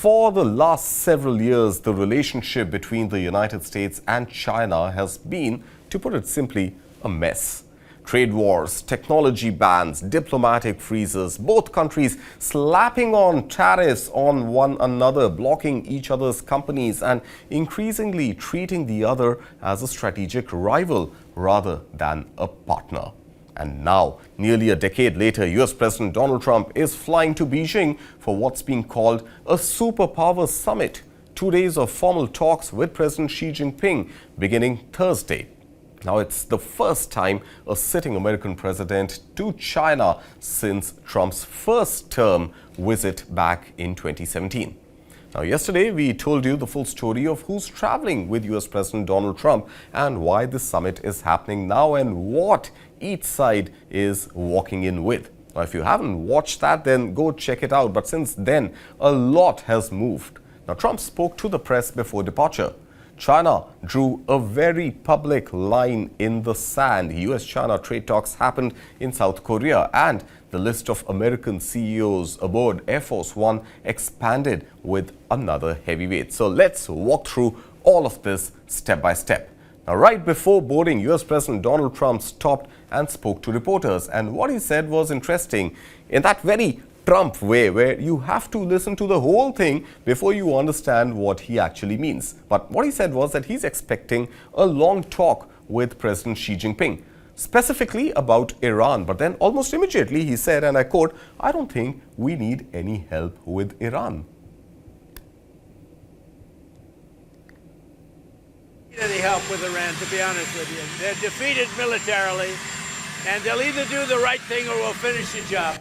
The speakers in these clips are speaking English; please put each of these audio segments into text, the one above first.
For the last several years, the relationship between the United States and China has been, to put it simply, a mess. Trade wars, technology bans, diplomatic freezes, both countries slapping on tariffs on one another, blocking each other's companies and increasingly treating the other as a strategic rival rather than a partner. And now, nearly a decade later, US President Donald Trump is flying to Beijing for what's being called a superpower summit. 2 days of formal talks with President Xi Jinping beginning Thursday. Now, it's the first time a sitting American president to China since Trump's first term visit back in 2017. Now, yesterday, we told you the full story of who's traveling with US President Donald Trump and why this summit is happening now and what each side is walking in with. Now, if you haven't watched that, then go check it out. But since then, a lot has moved. Now, Trump spoke to the press before departure. China drew a very public line in the sand. US-China trade talks happened in South Korea, and the list of American CEOs aboard Air Force One expanded with another heavyweight. So let's walk through all of this step by step. Now, right before boarding, US President Donald Trump stopped and spoke to reporters. And what he said was interesting in that very Trump way, where you have to listen to the whole thing before you understand what he actually means. But what he said was that he's expecting a long talk with President Xi Jinping, specifically about Iran. But then almost immediately he said, and I quote, "I don't think we need any help with Iran." Any help with Iran, to be honest with you. They're defeated militarily, and they'll either do the right thing or we'll finish the job.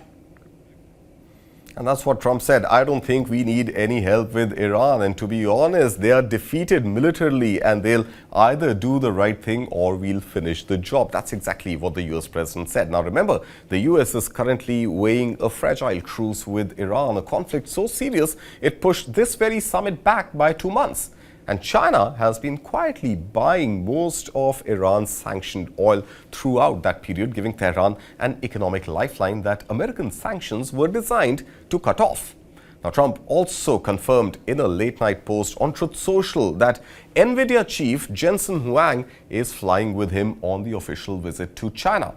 And that's what Trump said. I don't think we need any help with Iran. And to be honest, they are defeated militarily and they'll either do the right thing or we'll finish the job. That's exactly what the US president said. Now, remember, the US is currently weighing a fragile truce with Iran, a conflict so serious it pushed this very summit back by 2 months. And China has been quietly buying most of Iran's sanctioned oil throughout that period, giving Tehran an economic lifeline that American sanctions were designed to cut off. Now, Trump also confirmed in a late-night post on Truth Social that Nvidia chief Jensen Huang is flying with him on the official visit to China.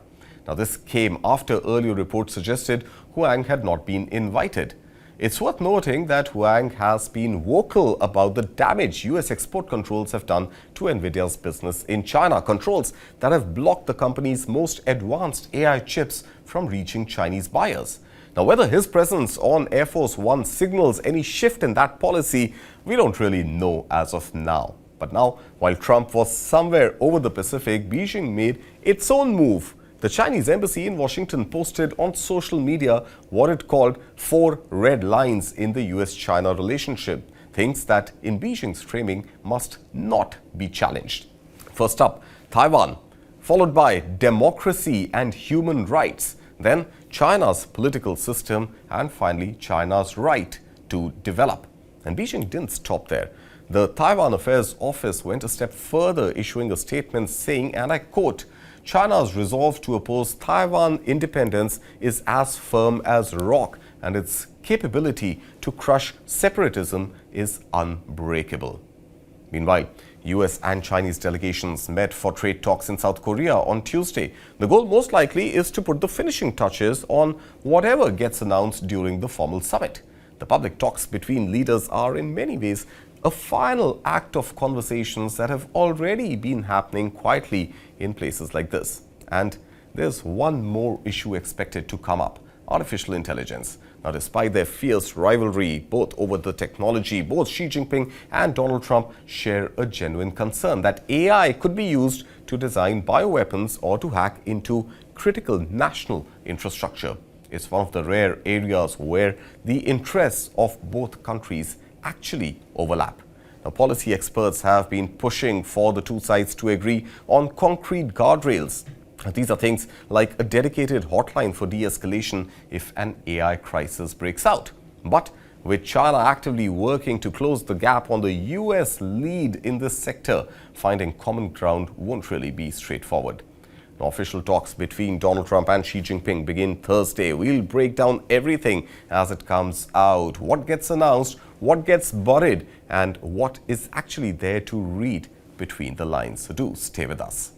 Now, this came after earlier reports suggested Huang had not been invited. It's worth noting that Huang has been vocal about the damage US export controls have done to Nvidia's business in China, controls that have blocked the company's most advanced AI chips from reaching Chinese buyers. Now, whether his presence on Air Force One signals any shift in that policy, we don't really know as of now. But now, while Trump was somewhere over the Pacific, Beijing made its own move. The Chinese embassy in Washington posted on social media what it called 4 red lines in the US-China relationship, things that in Beijing's framing must not be challenged. First up, Taiwan, followed by democracy and human rights, then China's political system, and finally China's right to develop. And Beijing didn't stop there. The Taiwan Affairs Office went a step further, issuing a statement saying, and I quote, "China's resolve to oppose Taiwan independence is as firm as rock, and its capability to crush separatism is unbreakable." Meanwhile, US and Chinese delegations met for trade talks in South Korea on Tuesday. The goal most likely is to put the finishing touches on whatever gets announced during the formal summit. The public talks between leaders are in many ways a final act of conversations that have already been happening quietly in places like this. And there's one more issue expected to come up: artificial intelligence. Now, despite their fierce rivalry, both over the technology, both Xi Jinping and Donald Trump share a genuine concern that AI could be used to design bioweapons or to hack into critical national infrastructure. It's one of the rare areas where the interests of both countries actually overlap. Now, policy experts have been pushing for the two sides to agree on concrete guardrails. These are things like a dedicated hotline for de-escalation if an AI crisis breaks out. But with China actively working to close the gap on the US lead in this sector, finding common ground won't really be straightforward. Now, official talks between Donald Trump and Xi Jinping begin Thursday. We'll break down everything as it comes out, what gets announced, what gets buried and what is actually there to read between the lines. So do stay with us.